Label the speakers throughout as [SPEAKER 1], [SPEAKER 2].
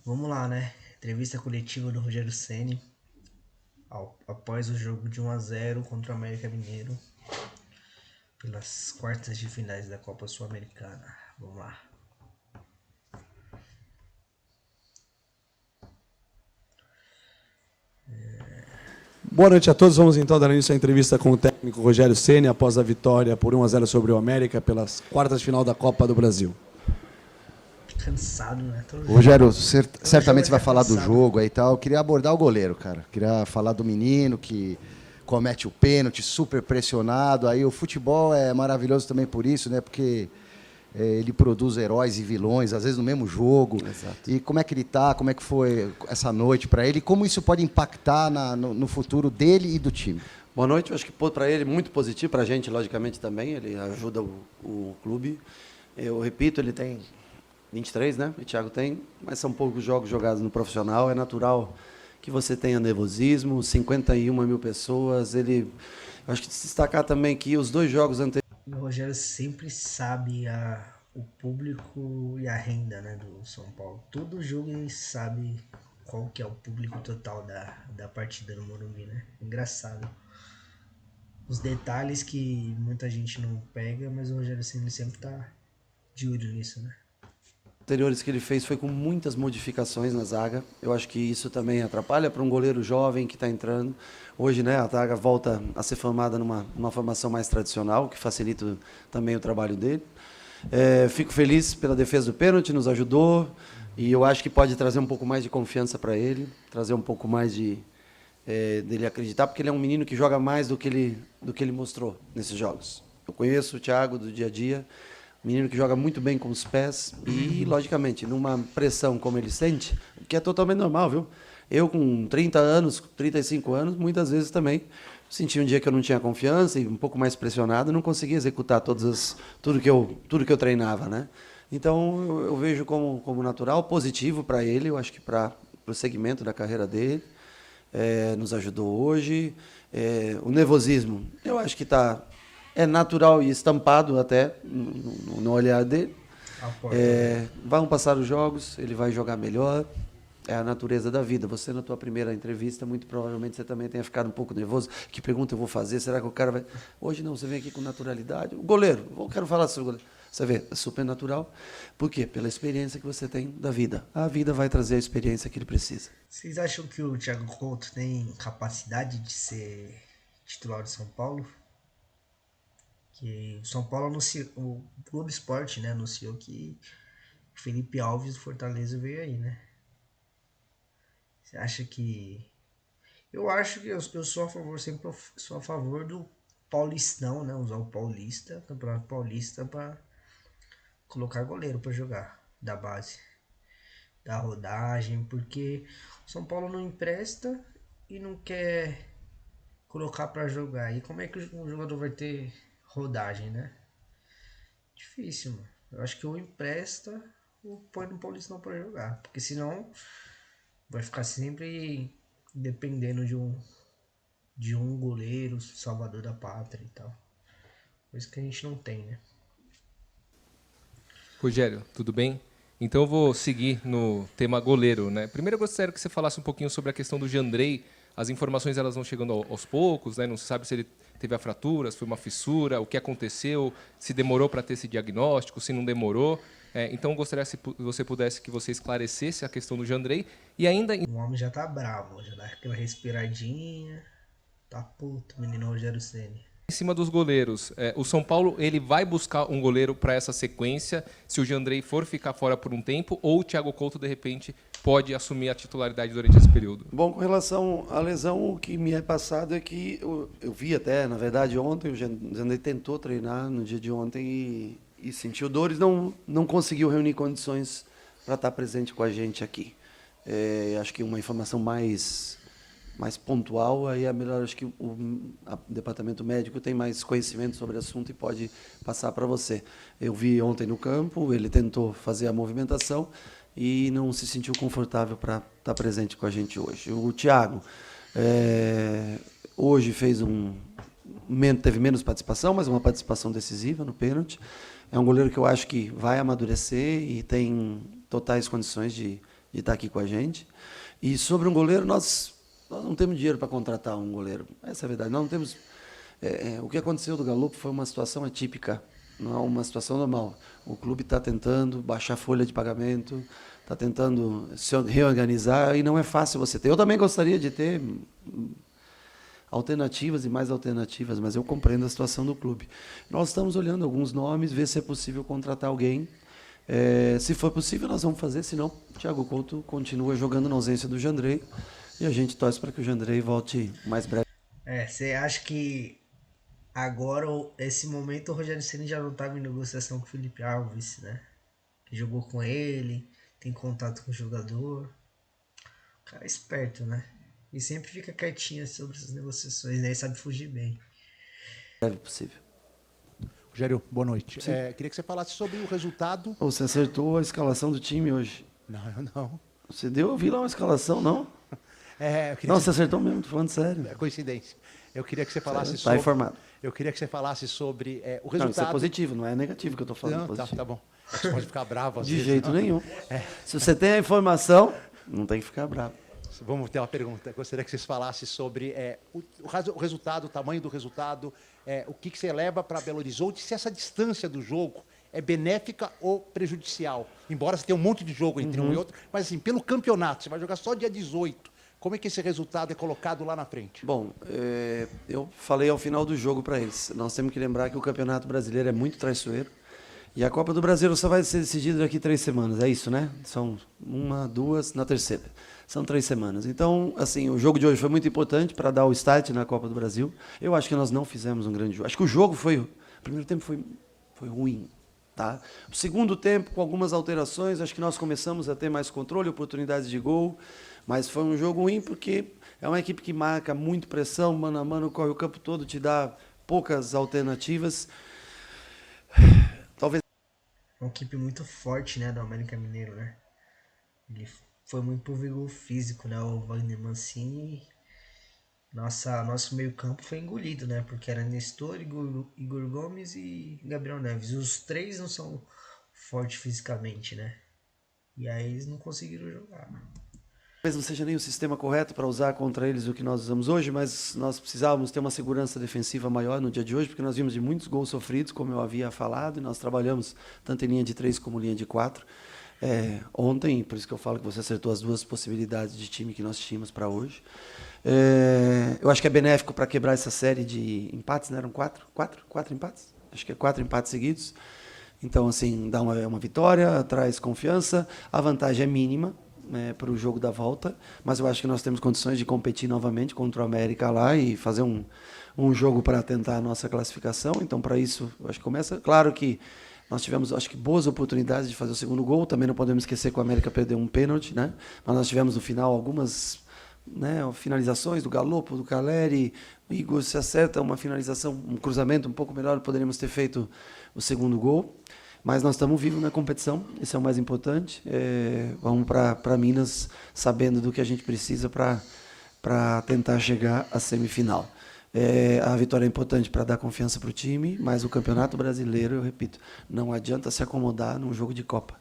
[SPEAKER 1] Vamos lá, né? Entrevista coletiva do Rogério Ceni após o jogo de 1-0 contra o América Mineiro pelas quartas de finais da Copa Sul-Americana. Vamos lá.
[SPEAKER 2] Boa noite a todos. Vamos então dar início à entrevista com o técnico Rogério Ceni após a vitória por 1-0 sobre o América pelas quartas de final da Copa do Brasil.
[SPEAKER 1] Cansado, né?
[SPEAKER 3] Rogério, certamente você vai falar do
[SPEAKER 1] cansado.
[SPEAKER 3] jogo aí e tal. Eu queria abordar o goleiro, cara. Queria falar do menino que comete o pênalti, super pressionado. Aí o futebol é maravilhoso também por isso, né? Porque ele produz heróis e vilões, às vezes no mesmo jogo.
[SPEAKER 2] Exato.
[SPEAKER 3] E como é que ele tá? Como é que foi essa noite para ele? E como isso pode impactar no futuro dele e do time?
[SPEAKER 2] Boa noite. Eu acho que para ele muito positivo, para a gente, logicamente, também. Ele ajuda o clube. Eu repito, ele tem 23, né? O Thiago tem, mas são poucos jogos jogados no profissional. É natural que você tenha nervosismo, 51 mil pessoas. Eu acho que destacar também que os dois jogos anteriores.
[SPEAKER 1] O Rogério sempre sabe o público e a renda, né, do São Paulo. Todo jogo ele sabe qual que é o público total da partida no Morumbi, né? Engraçado. Os detalhes que muita gente não pega, mas o Rogério Ceni sempre tá de olho nisso, né?
[SPEAKER 2] Anteriores que ele fez foi com muitas modificações na zaga. Eu acho que isso também atrapalha para um goleiro jovem que está entrando. Hoje, né, a zaga volta a ser formada numa formação mais tradicional, que facilita também o trabalho dele. Fico feliz pela defesa do pênalti, nos ajudou, e eu acho que pode trazer um pouco mais de confiança para ele, trazer um pouco mais dele acreditar, porque ele é um menino que joga mais do que ele mostrou nesses jogos. Eu conheço o Thiago do dia a dia, menino que joga muito bem com os pés e, logicamente, numa pressão como ele sente, que é totalmente normal, viu? Eu, com 30 anos, 35 anos, muitas vezes também senti um dia que eu não tinha confiança e um pouco mais pressionado, não conseguia executar tudo que eu treinava, né? Então, eu vejo como natural, positivo para ele, eu acho que para o segmento da carreira dele, nos ajudou hoje. O nervosismo, eu acho que é natural e estampado até no olhar dele. Vão passar os jogos, ele vai jogar melhor. É a natureza da vida. Você, na tua primeira entrevista, muito provavelmente você também tenha ficado um pouco nervoso. Que pergunta eu vou fazer? Será que o cara vai... Hoje não, você vem aqui com naturalidade. O goleiro, eu quero falar sobre o goleiro. Você vê, é super natural. Por quê? Pela experiência que você tem da vida. A vida vai trazer a experiência que ele precisa.
[SPEAKER 1] Vocês acham que o Thiago Couto tem capacidade de ser titular de São Paulo? Que o São Paulo anunciou, o Globo Esporte, né, anunciou que Felipe Alves do Fortaleza veio aí, né? Você acha que... Eu acho que eu sou a favor, sempre sou a favor do Paulistão, né? Usar o Paulista, Campeonato Paulista, para colocar goleiro para jogar da base, da rodagem, porque o São Paulo não empresta e não quer colocar para jogar. E como é que o jogador vai ter rodagem, né? Difícil, mano. Eu acho que ou empresta ou põe no Paulistão para jogar, porque senão vai ficar sempre dependendo de um goleiro, salvador da pátria e tal. Coisa que a gente não tem, né?
[SPEAKER 4] Rogério, tudo bem? Então eu vou seguir no tema goleiro, né? Primeiro eu gostaria que você falasse um pouquinho sobre a questão do Jandrei. As informações elas vão chegando aos poucos, né? Não se sabe se ele teve a fratura, se foi uma fissura, o que aconteceu, se demorou para ter esse diagnóstico, se não demorou. Então eu gostaria se você pudesse que você esclarecesse a questão do Jandrei e ainda
[SPEAKER 1] O homem já tá bravo, já dá aquela respiradinha. Tá puto, menino Rogério Ceni.
[SPEAKER 4] em cima dos goleiros, o São Paulo ele vai buscar um goleiro para essa sequência, se o Jandrei for ficar fora por um tempo, ou o Thiago Couto, de repente, pode assumir a titularidade durante esse período?
[SPEAKER 2] Bom, com relação à lesão, o que me é passado é que eu vi até, na verdade, ontem, o Jandrei tentou treinar no dia de ontem e sentiu dores, não conseguiu reunir condições para estar presente com a gente aqui. Acho que uma informação mais pontual, aí é melhor, acho que o departamento médico tem mais conhecimento sobre o assunto e pode passar para você. Eu vi ontem no campo, ele tentou fazer a movimentação e não se sentiu confortável para estar presente com a gente hoje. O Thiago, hoje teve menos participação, mas uma participação decisiva no pênalti. É um goleiro que eu acho que vai amadurecer e tem totais condições de de estar aqui com a gente. E sobre um goleiro, nós não temos dinheiro para contratar um goleiro. Essa é a verdade. Nós não temos. O que aconteceu do Galopo foi uma situação atípica, não é uma situação normal. O clube está tentando baixar a folha de pagamento, está tentando se reorganizar e não é fácil você ter. Eu também gostaria de ter alternativas e mais alternativas, mas eu compreendo a situação do clube. Nós estamos olhando alguns nomes, ver se é possível contratar alguém. Se for possível, nós vamos fazer, senão o Thiago Couto continua jogando na ausência do Jandrei e a gente torce para que o Jandrei volte mais breve.
[SPEAKER 1] Você acha que agora, esse momento, o Rogério Ceni já não estava em negociação com o Felipe Alves, né? Que jogou com ele, tem contato com o jogador. O cara é esperto, né? E sempre fica quietinho sobre essas negociações, né? E sabe fugir bem.
[SPEAKER 2] Breve possível.
[SPEAKER 5] Rogério, boa noite. Queria que você falasse sobre o resultado.
[SPEAKER 2] Você acertou a escalação do time hoje.
[SPEAKER 5] Não, eu não.
[SPEAKER 2] Você deu, eu vi lá uma escalação, não?
[SPEAKER 5] Não,
[SPEAKER 2] você acertou mesmo, tô falando sério.
[SPEAKER 5] É coincidência. Eu queria que você falasse
[SPEAKER 2] Está informado.
[SPEAKER 5] Eu queria que você falasse sobre o resultado.
[SPEAKER 2] Não, isso é positivo, não é negativo que eu estou falando.
[SPEAKER 5] Não, tá bom. Você pode ficar bravo às
[SPEAKER 2] De
[SPEAKER 5] vezes,
[SPEAKER 2] jeito
[SPEAKER 5] não?
[SPEAKER 2] nenhum. Se você tem a informação, não tem que ficar bravo.
[SPEAKER 5] Vamos ter uma pergunta. Gostaria que vocês falassem sobre o resultado, o tamanho do resultado, o que você leva para Belo Horizonte, se essa distância do jogo é benéfica ou prejudicial. Embora você tenha um monte de jogo entre um e outro, mas assim, pelo campeonato, você vai jogar só dia 18. Como é que esse resultado é colocado lá na frente?
[SPEAKER 2] Bom, eu falei ao final do jogo para eles. Nós temos que lembrar que o Campeonato Brasileiro é muito traiçoeiro. E a Copa do Brasil só vai ser decidida daqui 3 semanas, é isso, né? São 1, 2, na terceira. São 3 semanas. Então, assim, o jogo de hoje foi muito importante para dar o start na Copa do Brasil. Eu acho que nós não fizemos um grande jogo. Acho que o jogo foi... O primeiro tempo foi ruim, tá? O segundo tempo, com algumas alterações, acho que nós começamos a ter mais controle, oportunidades de gol, mas foi um jogo ruim porque é uma equipe que marca muito pressão, mano a mano, corre o campo todo, te dá poucas alternativas. Talvez
[SPEAKER 1] Uma equipe muito forte, né, do América Mineiro, né? Ele foi muito pro vigor físico, né? O Wagner Mancini. Nosso meio campo foi engolido, né? Porque era Nestor, Igor Gomes e Gabriel Neves. Os 3 não são fortes fisicamente, né? E aí eles não conseguiram jogar.
[SPEAKER 2] talvez não seja nem o sistema correto para usar contra eles o que nós usamos hoje, mas nós precisávamos ter uma segurança defensiva maior no dia de hoje, porque nós vimos de muitos gols sofridos, como eu havia falado, e nós trabalhamos tanto em linha de 3 como linha de 4. Ontem, por isso que eu falo que você acertou as 2 possibilidades de time que nós tínhamos para hoje. Eu acho que é benéfico para quebrar essa série de empates, né? Eram 4 empates? Acho que é 4 empates seguidos. Então, assim, dá uma vitória, traz confiança, a vantagem é mínima, para o jogo da volta, mas eu acho que nós temos condições de competir novamente contra o América lá e fazer um jogo para tentar a nossa classificação. Então, para isso, eu acho que começa. Claro que nós tivemos, acho que, boas oportunidades de fazer o segundo gol. Também não podemos esquecer que o América perdeu um pênalti, né? Mas nós tivemos no final algumas finalizações do Galopo, do Caleri. O Igor se acerta uma finalização, um cruzamento um pouco melhor, poderíamos ter feito o segundo gol. Mas nós estamos vivos na competição, isso é o mais importante. Vamos para Minas sabendo do que a gente precisa para tentar chegar à semifinal. A vitória é importante para dar confiança para o time, mas o Campeonato Brasileiro, eu repito, não adianta se acomodar num jogo de Copa.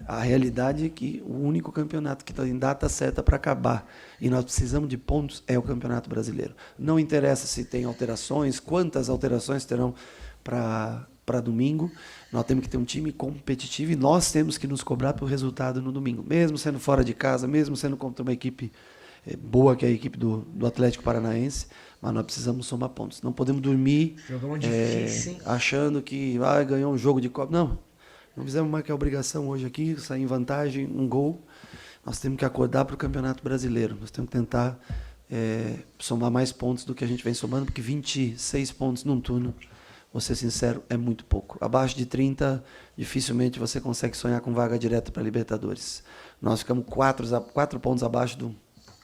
[SPEAKER 2] A realidade é que o único campeonato que está em data certa para acabar e nós precisamos de pontos é o Campeonato Brasileiro. Não interessa se tem alterações, quantas alterações terão para domingo, nós temos que ter um time competitivo e nós temos que nos cobrar pelo resultado no domingo, mesmo sendo fora de casa, mesmo sendo contra uma equipe boa, que é a equipe do Atlético Paranaense, mas nós precisamos somar pontos. Não podemos dormir
[SPEAKER 1] difícil,
[SPEAKER 2] achando que ganhou um jogo de Copa. Não fizemos mais que a obrigação hoje aqui, sair em vantagem, um gol. Nós temos que acordar para o Campeonato Brasileiro, nós temos que tentar somar mais pontos do que a gente vem somando, porque 26 pontos num turno, vou ser sincero, é muito pouco. Abaixo de 30, dificilmente você consegue sonhar com vaga direta para a Libertadores. Nós ficamos 4 pontos abaixo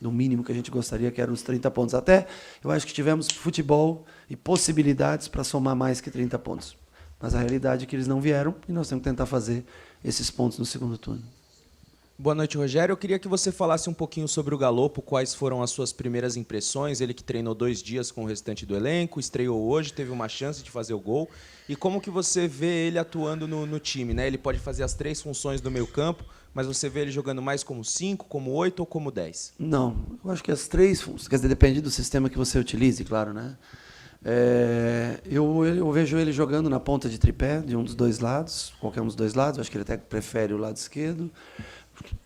[SPEAKER 2] do mínimo que a gente gostaria, que eram os 30 pontos. Até eu acho que tivemos futebol e possibilidades para somar mais que 30 pontos. Mas a realidade é que eles não vieram e nós temos que tentar fazer esses pontos no segundo turno.
[SPEAKER 6] Boa noite, Rogério. Eu queria que você falasse um pouquinho sobre o Galopo, quais foram as suas primeiras impressões, ele que treinou 2 dias com o restante do elenco, estreou hoje, teve uma chance de fazer o gol, e como que você vê ele atuando no time, né? Ele pode fazer as 3 funções do meio campo, mas você vê ele jogando mais como 5, como 8 ou como 10?
[SPEAKER 2] Não, eu acho que as três funções, quer dizer, depende do sistema que você utilize, claro, né? Eu vejo ele jogando na ponta de tripé, de um dos dois lados, qualquer um dos dois lados, acho que ele até prefere o lado esquerdo.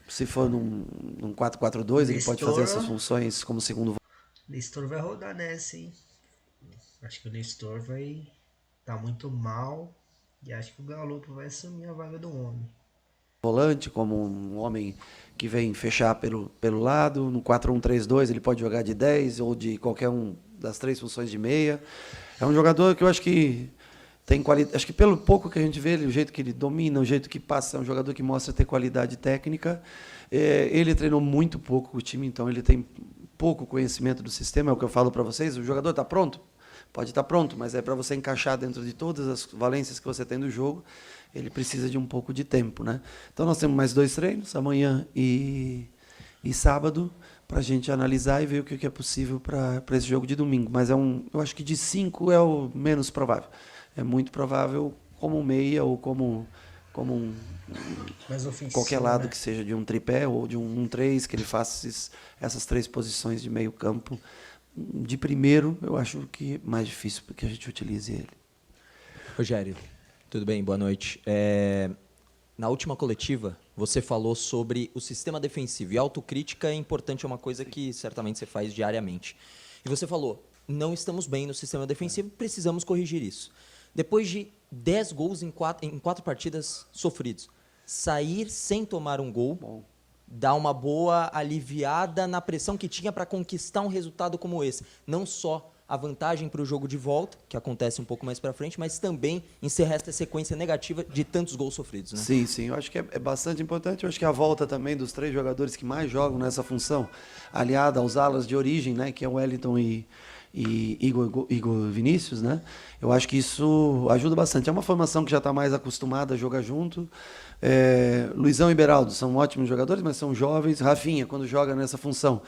[SPEAKER 2] Se for num 4-4-2, ele pode fazer essas funções como segundo
[SPEAKER 1] Nestor vai rodar nessa, hein? Acho que o Nestor vai tá muito mal e acho que o Galopo vai assumir a vaga do homem.
[SPEAKER 2] volante, como um homem que vem fechar pelo lado. No 4-1-3-2 ele pode jogar de 10 ou de qualquer um das três funções de meia. É um jogador que eu acho que tem qualidade. Acho que pelo pouco que a gente vê, ele, o jeito que ele domina, o jeito que passa, é um jogador que mostra ter qualidade técnica. Ele treinou muito pouco com o time, então ele tem pouco conhecimento do sistema. É o que eu falo para vocês. O jogador está pronto? Pode estar pronto, mas é para você encaixar dentro de todas as valências que você tem do jogo, ele precisa de um pouco de tempo, né? Então nós temos mais 2 treinos, amanhã e sábado, para a gente analisar e ver o que é possível para esse jogo de domingo. Mas eu acho que de 5 é o menos provável. É muito provável como um meia ou como
[SPEAKER 1] Mais ofensivo,
[SPEAKER 2] qualquer lado
[SPEAKER 1] né?
[SPEAKER 2] que seja de um tripé ou de um 3, que ele faça essas 3 posições de meio campo. De primeiro, eu acho que é mais difícil que a gente utilize ele.
[SPEAKER 7] Rogério, tudo bem? Boa noite. Na última coletiva, você falou sobre o sistema defensivo. E autocrítica é importante, é uma coisa que certamente você faz diariamente. E você falou, não estamos bem no sistema defensivo, precisamos corrigir isso. Depois de 10 gols em 4 partidas sofridos, sair sem tomar um gol dá uma boa aliviada na pressão que tinha para conquistar um resultado como esse. Não só a vantagem para o jogo de volta, que acontece um pouco mais para frente, mas também encerrar essa sequência negativa de tantos gols sofridos, né?
[SPEAKER 2] Sim, sim. Eu acho que é bastante importante. Eu acho que a volta também dos 3 jogadores que mais jogam nessa função, aliada aos alas de origem, né, que é o Wellington e Igor Vinícius, né? Eu acho que isso ajuda bastante. É uma formação que já está mais acostumada a jogar junto. Luizão e Beraldo são ótimos jogadores, mas são jovens. Rafinha, quando joga nessa função,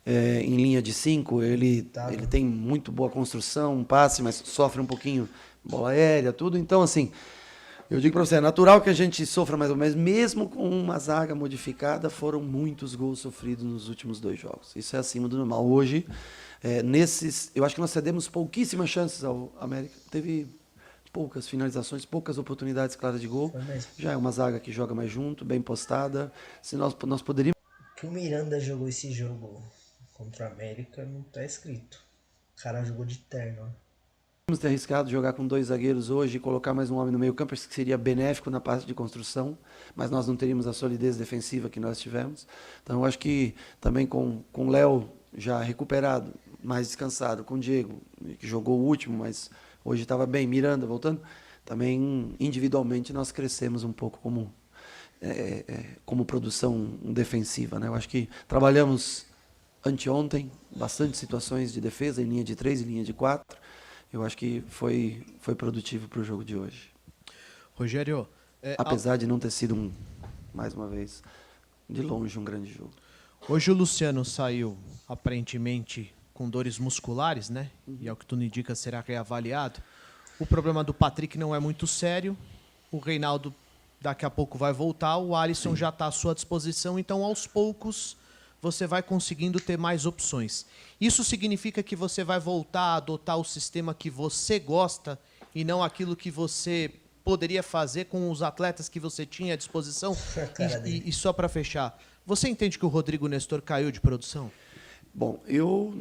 [SPEAKER 2] em linha de 5, ele tem muito boa construção, um passe, mas sofre um pouquinho bola aérea, tudo. Então, assim, eu digo para você, é natural que a gente sofra mais ou menos, mesmo com uma zaga modificada, foram muitos gols sofridos nos últimos 2 jogos. Isso é acima do normal. Hoje, eu acho que nós cedemos pouquíssimas chances ao América. Teve poucas finalizações, poucas oportunidades claras de gol. Já é uma zaga que joga mais junto, bem postada. Se nós poderíamos...
[SPEAKER 1] Que o Miranda jogou esse jogo contra a América não tá escrito. O cara jogou de terno, né?
[SPEAKER 2] Podemos ter arriscado jogar com 2 zagueiros hoje e colocar mais um homem no meio campo, acho que seria benéfico na parte de construção, mas nós não teríamos a solidez defensiva que nós tivemos. Então eu acho que também com o Léo já recuperado, mais descansado, com o Diego, que jogou o último, mas hoje estava bem, Miranda voltando, também individualmente nós crescemos um pouco como produção defensiva, né? Eu acho que trabalhamos anteontem bastante situações de defesa em linha de 3 e linha de 4. Eu acho que foi produtivo para o jogo de hoje.
[SPEAKER 8] Rogério,
[SPEAKER 2] apesar de não ter sido, mais uma vez, de longe um grande jogo.
[SPEAKER 8] Hoje o Luciano saiu aparentemente com dores musculares, né? E ao que tudo indica será reavaliado. O problema do Patrick não é muito sério. O Reinaldo daqui a pouco vai voltar. O Alisson já está à sua disposição. Então, aos poucos, você vai conseguindo ter mais opções. Isso significa que você vai voltar a adotar o sistema que você gosta e não aquilo que você poderia fazer com os atletas que você tinha à disposição? E só para fechar, você entende que o Rodrigo Nestor caiu de produção?
[SPEAKER 2] Bom, eu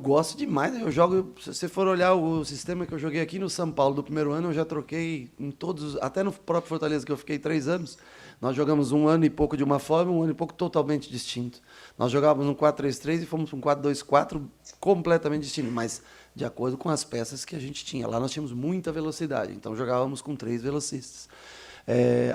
[SPEAKER 2] gosto demais, né? Eu jogo, se você for olhar o sistema que eu joguei aqui no São Paulo do primeiro ano, eu já troquei em todos, até no próprio Fortaleza, que eu fiquei 3 anos, nós jogamos 1 ano e pouco de uma forma, 1 ano e pouco totalmente distinto. Nós jogávamos um 4-3-3 e fomos para um 4-2-4 completamente distinto, mas de acordo com as peças que a gente tinha. Lá nós tínhamos muita velocidade, então jogávamos com 3 velocistas.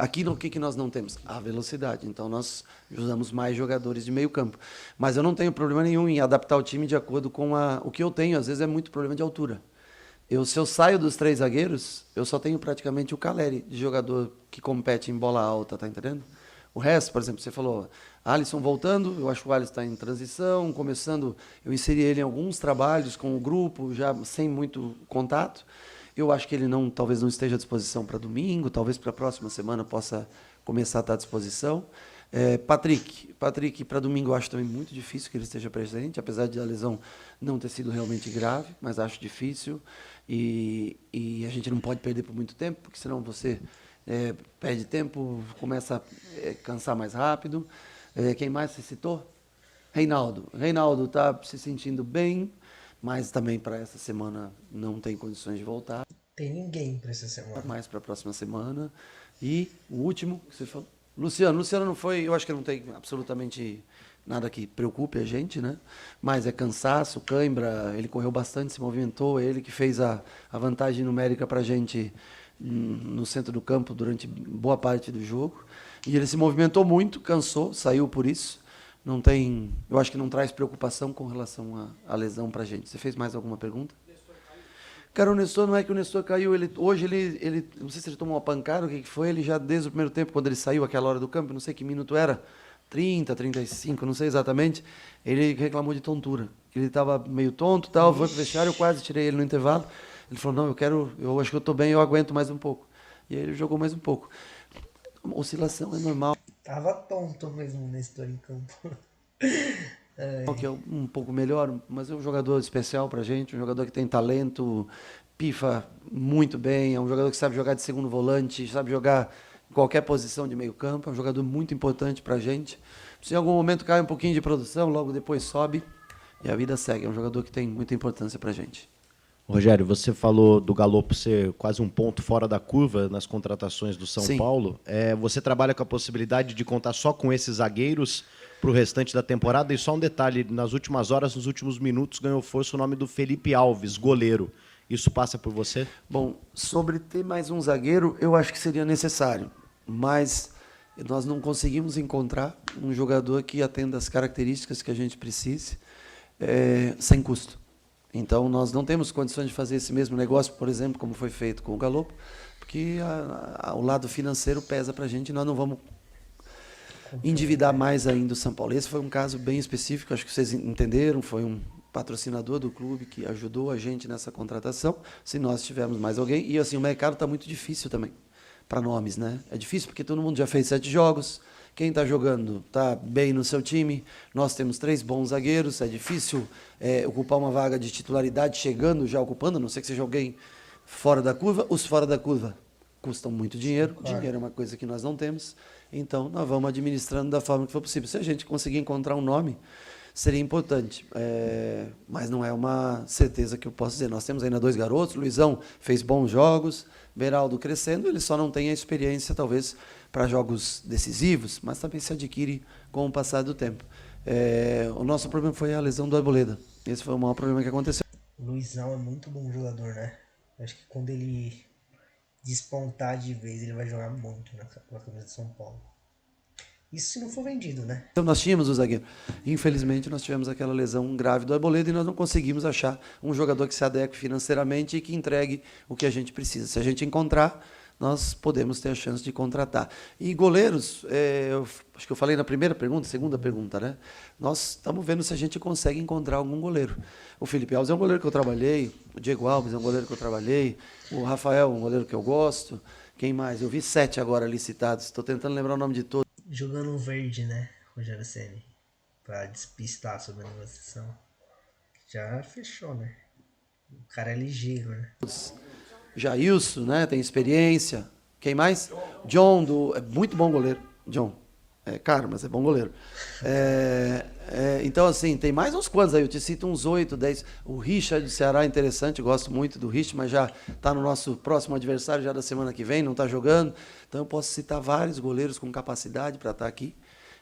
[SPEAKER 2] Aqui no que nós não temos? A velocidade. Então nós usamos mais jogadores de meio campo. Mas eu não tenho problema nenhum em adaptar o time de acordo com o que eu tenho. Às vezes é muito problema de altura. Se eu saio dos 3 zagueiros, eu só tenho praticamente o Caleri, de jogador que compete em bola alta, tá entendendo? O resto, por exemplo, você falou, Alisson voltando, eu acho que o Alisson está em transição, começando, eu inseri ele em alguns trabalhos com o grupo, já sem muito contato. Eu acho que ele talvez não esteja à disposição para domingo, talvez para a próxima semana possa começar a estar à disposição. Patrick para domingo eu acho também muito difícil que ele esteja presente, apesar de a lesão não ter sido realmente grave, mas acho difícil. E a gente não pode perder por muito tempo, porque senão você perde tempo, começa a cansar mais rápido. Quem mais você citou? Reinaldo está se sentindo bem, mas também para essa semana não tem condições de voltar.
[SPEAKER 1] Tem ninguém para essa semana.
[SPEAKER 2] Mais para a próxima semana. E o último que você falou, Luciano não foi, eu acho que não tem absolutamente nada que preocupe a gente, né? Mas é cansaço, cãibra, ele correu bastante, se movimentou, ele que fez a vantagem numérica para a gente no centro do campo durante boa parte do jogo. E ele se movimentou muito, cansou, saiu por isso. Não tem, eu acho que não traz preocupação com relação à lesão para a gente. Você fez mais alguma pergunta? Cara, o Nestor, não é que o Nestor caiu, hoje ele não sei se ele tomou uma pancada, o que foi, ele já desde o primeiro tempo, quando ele saiu aquela hora do campo, não sei que minuto era, 30, 35, não sei exatamente, ele reclamou de tontura, que ele estava meio tonto, tal, foi pro vestiário, eu quase tirei ele no intervalo, ele falou, não, eu acho que eu estou bem, eu aguento mais um pouco. E aí ele jogou mais um pouco. Oscilação é normal.
[SPEAKER 1] Tava tonto mesmo o Nestor em campo.
[SPEAKER 2] Que é um pouco melhor, mas é um jogador especial pra gente, um jogador que tem talento, pifa muito bem, é um jogador que sabe jogar de segundo volante, sabe jogar em qualquer posição de meio campo, é um jogador muito importante pra gente. Se em algum momento cai um pouquinho de produção, logo depois sobe e a vida segue, é um jogador que tem muita importância pra gente.
[SPEAKER 9] Rogério, você falou do Galopo ser quase um ponto fora da curva nas contratações do São
[SPEAKER 2] Sim.
[SPEAKER 9] Paulo. Você trabalha com a possibilidade de contar só com esses zagueiros para o restante da temporada? E só um detalhe, nas últimas horas, nos últimos minutos, ganhou força o nome do Felipe Alves, goleiro. Isso passa por você?
[SPEAKER 2] Bom, sobre ter mais um zagueiro, eu acho que seria necessário, mas nós não conseguimos encontrar um jogador que atenda as características que a gente precise sem custo. Então, nós não temos condições de fazer esse mesmo negócio, por exemplo, como foi feito com o Galopo, porque o lado financeiro pesa para a gente e nós não vamos endividar mais ainda o São Paulo. Esse foi um caso bem específico, acho que vocês entenderam, foi um patrocinador do clube que ajudou a gente nessa contratação, se nós tivermos mais alguém. E assim, o mercado está muito difícil também, para nomes, né? É difícil porque todo mundo já fez 7 jogos, quem está jogando está bem no seu time, nós temos 3 bons zagueiros, é difícil ocupar uma vaga de titularidade chegando, já ocupando, a não ser que seja alguém fora da curva. Os fora da curva custam muito dinheiro,
[SPEAKER 1] Claro.
[SPEAKER 2] Dinheiro é uma coisa que nós não temos, então nós vamos administrando da forma que for possível. Se a gente conseguir encontrar um nome, seria importante, mas não é uma certeza que eu posso dizer. Nós temos ainda 2 garotos, Luizão fez bons jogos, Beraldo crescendo, ele só não tem a experiência, talvez, para jogos decisivos, mas também se adquire com o passar do tempo. O nosso problema foi a lesão do Arboleda. Esse foi o maior problema que aconteceu.
[SPEAKER 1] O Luizão é muito bom jogador, né? Acho que quando ele despontar de vez, ele vai jogar muito na camisa de São Paulo. Isso se não for vendido, né?
[SPEAKER 2] Então, nós tínhamos o zagueiro. Infelizmente, nós tivemos aquela lesão grave do Arboleda e nós não conseguimos achar um jogador que se adeque financeiramente e que entregue o que a gente precisa. Se a gente encontrar, nós podemos ter a chance de contratar. E goleiros, acho que eu falei na primeira pergunta, segunda pergunta, né? Nós estamos vendo se a gente consegue encontrar algum goleiro. O Felipe Alves é um goleiro que eu trabalhei, o Diego Alves é um goleiro que eu trabalhei, o Rafael é um goleiro que eu gosto. Quem mais? Eu vi 7 agora licitados, estou tentando lembrar o nome de todos.
[SPEAKER 1] Jogando verde, né? Rogério Ceni, pra despistar sobre a negociação. Já fechou, né? O cara é ligeiro, né?
[SPEAKER 2] Jailson, né? Tem experiência. Quem mais? John, é muito bom goleiro. John. É caro, mas é bom goleiro. Então, assim, tem mais uns quantos aí? Eu te cito uns 8, 10. O Richard do Ceará é interessante, gosto muito do Richard, mas já está no nosso próximo adversário, já da semana que vem, não está jogando. Então, eu posso citar vários goleiros com capacidade para estar aqui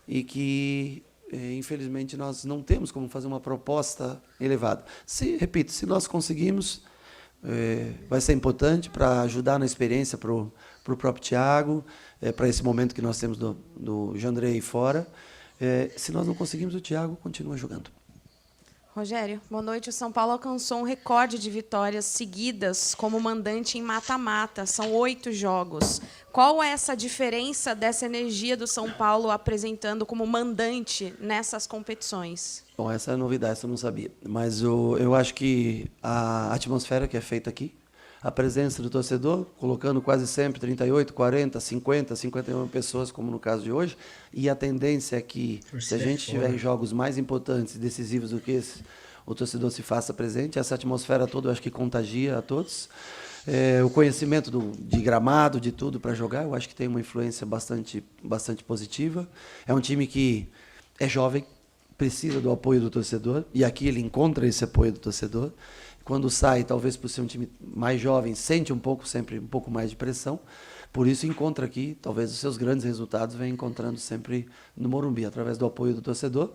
[SPEAKER 2] e que, infelizmente, nós não temos como fazer uma proposta elevada. Repito, se nós conseguimos, vai ser importante para ajudar na experiência para o próprio Thiago, para esse momento que nós temos do Jandrei fora. Se nós não conseguimos, o Thiago continua jogando.
[SPEAKER 10] Rogério, boa noite. O São Paulo alcançou um recorde de vitórias seguidas como mandante em mata-mata. São 8 jogos. Qual é essa diferença dessa energia do São Paulo apresentando como mandante nessas competições?
[SPEAKER 2] Bom, essa é a novidade, essa eu não sabia. Mas eu acho que a atmosfera que é feita aqui, a presença do torcedor, colocando quase sempre 38, 40, 50, 51 pessoas, como no caso de hoje, e a tendência é que, se a gente tiver em jogos mais importantes e decisivos do que esse, o torcedor se faça presente. Essa atmosfera toda eu acho que contagia a todos. O conhecimento de gramado, de tudo para jogar, eu acho que tem uma influência bastante positiva. É um time que é jovem, precisa do apoio do torcedor, e aqui ele encontra esse apoio do torcedor. Quando sai, talvez por ser um time mais jovem, sente sempre um pouco mais de pressão. Por isso encontra aqui, talvez os seus grandes resultados vem encontrando sempre no Morumbi, através do apoio do torcedor.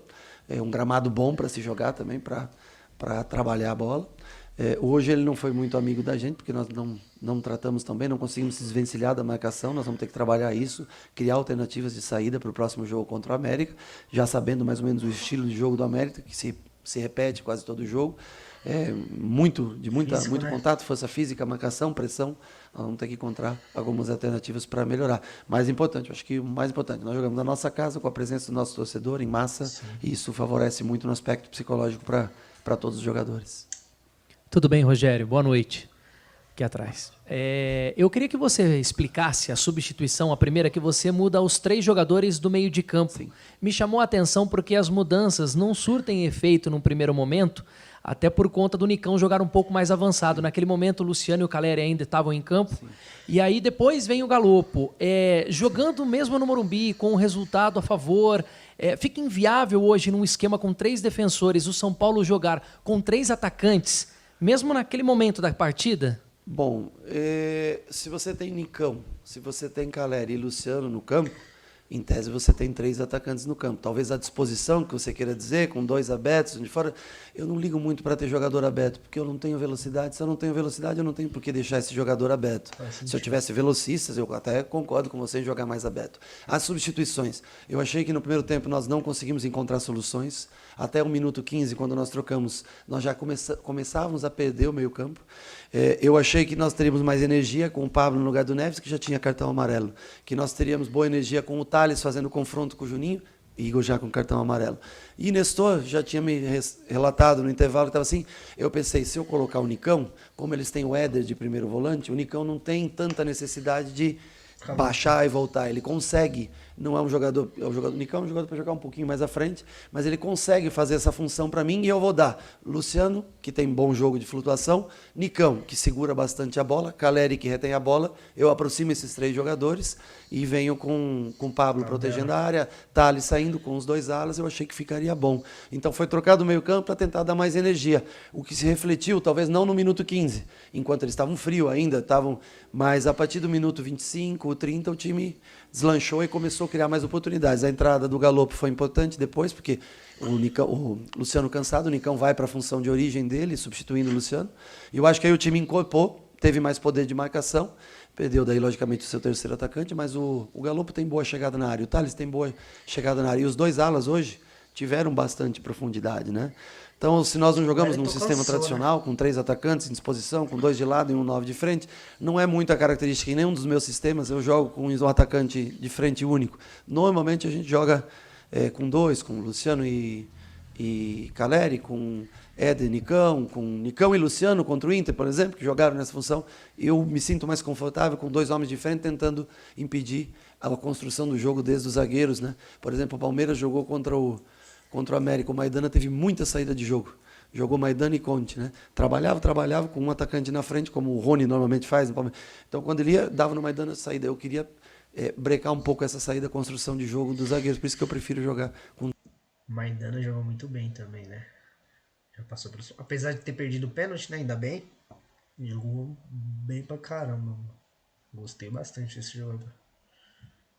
[SPEAKER 2] É um gramado bom para se jogar também, para trabalhar a bola. Hoje ele não foi muito amigo da gente, porque nós não tratamos também, não conseguimos se desvencilhar da marcação, nós vamos ter que trabalhar isso, criar alternativas de saída para o próximo jogo contra o América, já sabendo mais ou menos o estilo de jogo do América, que se repete quase todo jogo. Muito contato, força física, marcação, pressão. Nós vamos ter que encontrar algumas alternativas para melhorar. Mais importante, acho que o mais importante, nós jogamos na nossa casa, com a presença do nosso torcedor em massa, sim, e isso favorece muito no aspecto psicológico para todos os jogadores.
[SPEAKER 11] Tudo bem, Rogério? Boa noite. Aqui atrás. Eu queria que você explicasse a substituição, a primeira, que você muda os 3 jogadores do meio de campo. Sim. Me chamou a atenção porque as mudanças não surtem efeito num primeiro momento, até por conta do Nicão jogar um pouco mais avançado. Naquele momento, o Luciano e o Caleri ainda estavam em campo. Sim. E aí depois vem o Galopo. Jogando mesmo no Morumbi, com o resultado a favor, fica inviável hoje, num esquema com 3 defensores, o São Paulo jogar com 3 atacantes, mesmo naquele momento da partida?
[SPEAKER 2] Bom, se você tem Nicão, se você tem Caleri e Luciano no campo, em tese você tem 3 atacantes no campo. Talvez a disposição que você queira dizer, com 2 abertos, de fora, eu não ligo muito para ter jogador aberto, porque eu não tenho velocidade. Se eu não tenho velocidade, eu não tenho por que deixar esse jogador aberto. Se eu tivesse velocistas, eu até concordo com você em jogar mais aberto. As substituições. Eu achei que no primeiro tempo nós não conseguimos encontrar soluções. Até o minuto 15, quando nós trocamos, nós já começávamos a perder o meio-campo. Eu achei que nós teríamos mais energia com o Pablo no lugar do Neves, que já tinha cartão amarelo. Que nós teríamos boa energia com o Thales fazendo confronto com o Juninho, e Igor já com cartão amarelo. E Nestor já tinha me relatado no intervalo que estava assim. Eu pensei, se eu colocar o Nicão, como eles têm o Éder de primeiro volante, o Nicão não tem tanta necessidade de baixar e voltar. Ele consegue. Não é um jogador, o Nicão é um jogador para jogar um pouquinho mais à frente, mas ele consegue fazer essa função para mim, e eu vou dar Luciano, que tem bom jogo de flutuação, Nicão, que segura bastante a bola, Caleri, que retém a bola. Eu aproximo esses 3 jogadores e venho com Pablo protegendo a área, Thales saindo com os 2 alas. Eu achei que ficaria bom. Então foi trocado o meio-campo para tentar dar mais energia, o que se refletiu, talvez não no minuto 15, enquanto eles estavam frios ainda, mas a partir do minuto 25, 30, o time deslanchou e começou a criar mais oportunidades. A entrada do Galopo foi importante depois, porque o Luciano cansado, o Nicão vai para a função de origem dele, substituindo o Luciano. E eu acho que aí o time incorporou, teve mais poder de marcação, perdeu daí, logicamente, o seu terceiro atacante, mas o Galopo tem boa chegada na área, o Thales tem boa chegada na área. E os 2 alas hoje tiveram bastante profundidade, né? Então, se nós não jogamos num sistema tradicional, com 3 atacantes em disposição, com 2 de lado e um 9 de frente, não é muita característica. Em nenhum dos meus sistemas eu jogo com um atacante de frente único. Normalmente a gente joga com 2, com Luciano e Caleri, com Éder e Nicão, com Nicão e Luciano contra o Inter, por exemplo, que jogaram nessa função. Eu me sinto mais confortável com 2 homens de frente, tentando impedir a construção do jogo desde os zagueiros, né? Por exemplo, o Palmeiras jogou contra o América, o Maidana teve muita saída de jogo. Jogou Maidana e Conte, né? Trabalhava com um atacante na frente, como o Rony normalmente faz no Palmeiras. Então, quando ele ia, dava no Maidana saída. Eu queria brecar um pouco essa saída, construção de jogo dos zagueiros. Por isso que eu prefiro jogar com...
[SPEAKER 1] Maidana jogou muito bem também, né? Já passou por... Apesar de ter perdido o pênalti, né? Ainda bem. Jogou bem pra caramba. Gostei bastante desse jogador.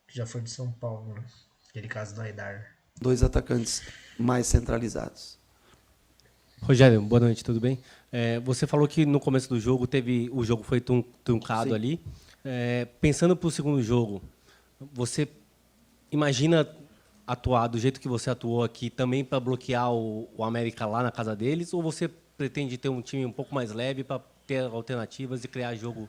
[SPEAKER 1] Já foi de São Paulo, né? Aquele caso do Aidar.
[SPEAKER 2] 2 atacantes mais centralizados.
[SPEAKER 12] Rogério, boa noite, tudo bem? Você falou que no começo do jogo o jogo foi truncado. Sim. Ali. Pensando para o segundo jogo, você imagina atuar do jeito que você atuou aqui também para bloquear o América lá na casa deles, ou você pretende ter um time um pouco mais leve para ter alternativas e criar jogo,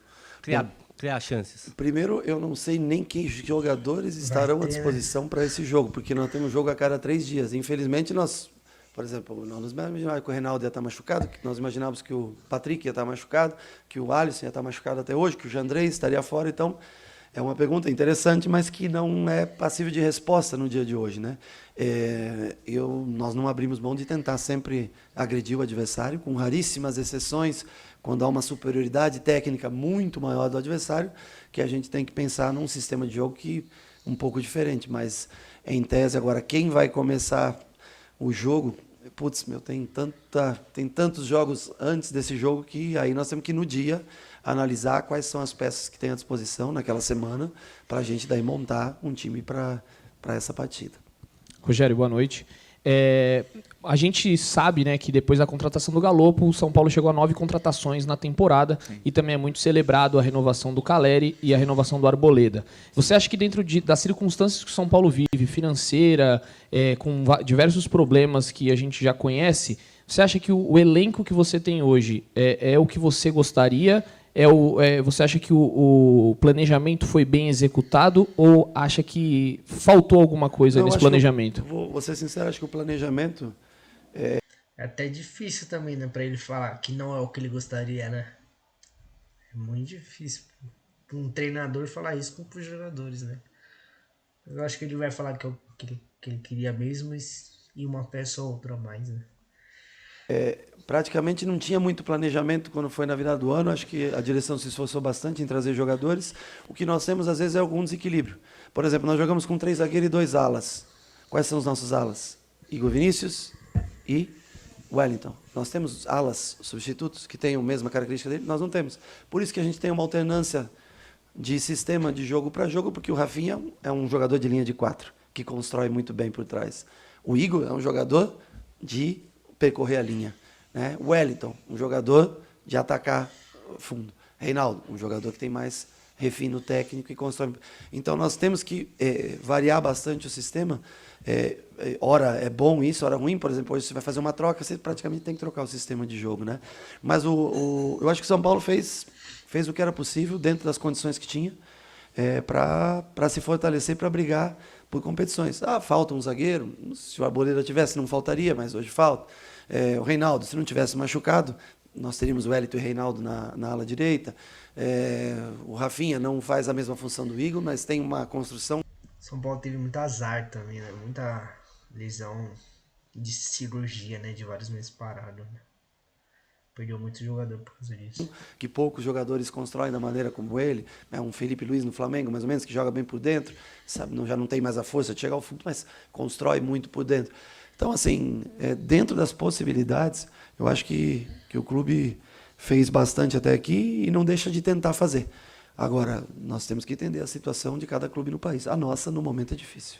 [SPEAKER 12] criar chances?
[SPEAKER 2] Primeiro, eu não sei nem que jogadores estarão à disposição para esse jogo, porque nós temos jogo a cada 3 dias. Infelizmente, nós Por exemplo, nós imaginávamos que o Reinaldo ia estar machucado, que nós imaginávamos que o Patrick ia estar machucado, que o Alisson ia estar machucado até hoje, que o Jandrei estaria fora. Então, é uma pergunta interessante, mas que não é passível de resposta no dia de hoje, né? Nós não abrimos mão de tentar sempre agredir o adversário, com raríssimas exceções, quando há uma superioridade técnica muito maior do adversário, que a gente tem que pensar num sistema de jogo um pouco diferente. Mas, em tese, agora, quem vai começar o jogo, putz, tem tantos jogos antes desse jogo que aí nós temos que, no dia, analisar quais são as peças que tem à disposição naquela semana para a gente daí montar um time para essa partida.
[SPEAKER 13] Rogério, boa noite. A gente sabe, né, que depois da contratação do Galopo, o São Paulo chegou a 9 contratações na temporada. Sim. E também é muito celebrado a renovação do Caleri e a renovação do Arboleda. Você acha que dentro das circunstâncias que o São Paulo vive, financeira, com diversos problemas que a gente já conhece, você acha que o elenco que você tem hoje é o que você gostaria? Você acha que o planejamento foi bem executado ou acha que faltou alguma coisa nesse planejamento?
[SPEAKER 2] Vou ser sincero, acho que o planejamento...
[SPEAKER 1] É até difícil também, né, para ele falar que não é o que ele gostaria, né? É muito difícil para um treinador falar isso para os jogadores, né? Eu acho que ele vai falar que é o que ele queria mesmo e uma peça ou outra a mais, né?
[SPEAKER 2] Praticamente não tinha muito planejamento quando foi na virada do ano. Acho que a direção se esforçou bastante em trazer jogadores. O que nós temos, às vezes, é algum desequilíbrio. Por exemplo, nós jogamos com 3 zagueiros e 2 alas. Quais são os nossos alas? Igor Vinícius e Wellington. Nós temos alas substitutos que têm a mesma característica dele? Nós não temos. Por isso que a gente tem uma alternância de sistema de jogo para jogo, porque o Rafinha é um jogador de linha de 4, que constrói muito bem por trás. O Igor é um jogador de percorrer a linha, né? Wellington, um jogador de atacar fundo. Reinaldo, um jogador que tem mais refino técnico e constrói. Então nós temos que variar bastante o sistema. Ora é bom isso, ora ruim. Por exemplo, hoje você vai fazer uma troca, você praticamente tem que trocar o sistema de jogo, né? Mas eu acho que o São Paulo fez o que era possível dentro das condições que tinha para se fortalecer, para brigar por competições. Falta um zagueiro. Se o Arboleda tivesse, não faltaria, mas hoje falta. O Reinaldo, se não tivesse machucado, nós teríamos o Wellington e o Reinaldo na ala direita. O Rafinha não faz a mesma função do Igor, mas tem uma construção.
[SPEAKER 1] São Paulo teve muito azar também, né? Muita lesão de cirurgia, né? De vários meses parado, né? Perdeu muito jogador por causa disso.
[SPEAKER 2] Que poucos jogadores constroem da maneira como ele. Um Felipe Luiz no Flamengo, mais ou menos, que joga bem por dentro, sabe? Já não tem mais a força de chegar ao fundo, mas constrói muito por dentro. Então, assim, dentro das possibilidades, eu acho que o clube fez bastante até aqui e não deixa de tentar fazer. Agora, nós temos que entender a situação de cada clube no país. A nossa, no momento, é difícil.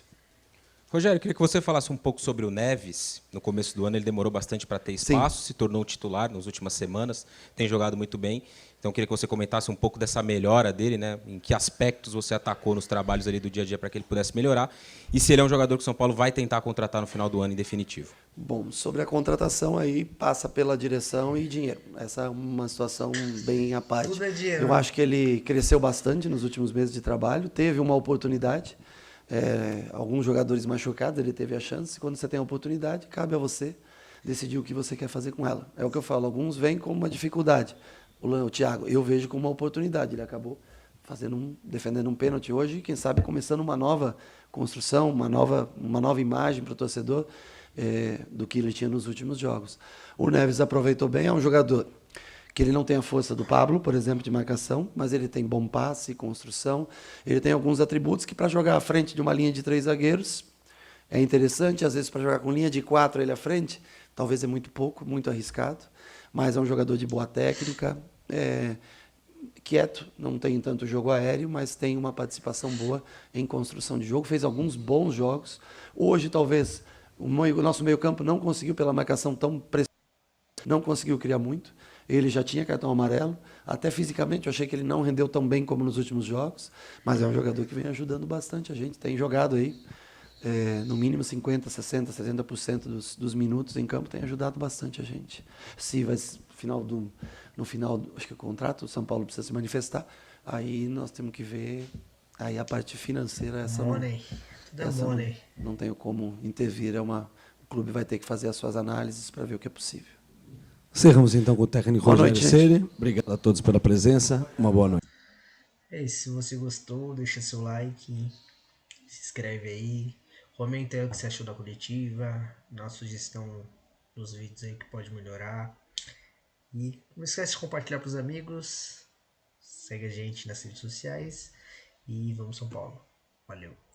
[SPEAKER 14] Rogério, eu queria que você falasse um pouco sobre o Neves. No começo do ano ele demorou bastante para ter espaço, Sim. Se tornou titular nas últimas semanas, tem jogado muito bem. Então eu queria que você comentasse um pouco dessa melhora dele, né? Em que aspectos você atacou nos trabalhos ali do dia a dia para que ele pudesse melhorar. E se ele é um jogador que o São Paulo vai tentar contratar no final do ano em definitivo.
[SPEAKER 2] Bom, sobre a contratação aí passa pela direção e dinheiro. Essa é uma situação bem à parte.
[SPEAKER 1] Tudo é dinheiro.
[SPEAKER 2] Eu acho que ele cresceu bastante nos últimos meses de trabalho, teve uma oportunidade. Alguns jogadores machucados, ele teve a chance. Quando você tem a oportunidade, cabe a você decidir o que você quer fazer com ela. É o que eu falo, alguns veem como uma dificuldade. O Thiago, eu vejo como uma oportunidade. Ele acabou defendendo um pênalti hoje e, quem sabe, começando uma nova construção, uma nova imagem para o torcedor do que ele tinha nos últimos jogos. O Neves aproveitou bem, é um jogador que ele não tem a força do Pablo, por exemplo, de marcação, mas ele tem bom passe, construção. Ele tem alguns atributos que, para jogar à frente de uma linha de 3 zagueiros, é interessante. Às vezes, para jogar com linha de 4 ele à frente, talvez é muito pouco, muito arriscado. Mas é um jogador de boa técnica, quieto, não tem tanto jogo aéreo, mas tem uma participação boa em construção de jogo. Fez alguns bons jogos. Hoje, talvez, o nosso meio-campo não conseguiu, pela marcação tão precisa, não conseguiu criar muito. Ele já tinha cartão amarelo. Até fisicamente, eu achei que ele não rendeu tão bem como nos últimos jogos, mas é um jogador que vem ajudando bastante a gente. Tem jogado aí, no mínimo 50%, 60%, 70% dos minutos em campo, tem ajudado bastante a gente. Se vai no final, acho que o contrato, o São Paulo precisa se manifestar, aí nós temos que ver aí a parte financeira.
[SPEAKER 1] Money.
[SPEAKER 2] Não tenho como intervir, é uma clube vai ter que fazer as suas análises para ver o que é possível.
[SPEAKER 15] Encerramos então com o técnico
[SPEAKER 2] Boa
[SPEAKER 15] Rogério
[SPEAKER 2] noite,
[SPEAKER 15] Ceni. Obrigado a todos pela presença. Uma boa noite.
[SPEAKER 1] É isso, se você gostou, deixa seu like, se inscreve aí, comenta aí o que você achou da coletiva, dá uma sugestão nos vídeos aí que pode melhorar. E não esquece de compartilhar para os amigos, segue a gente nas redes sociais e vamos São Paulo. Valeu!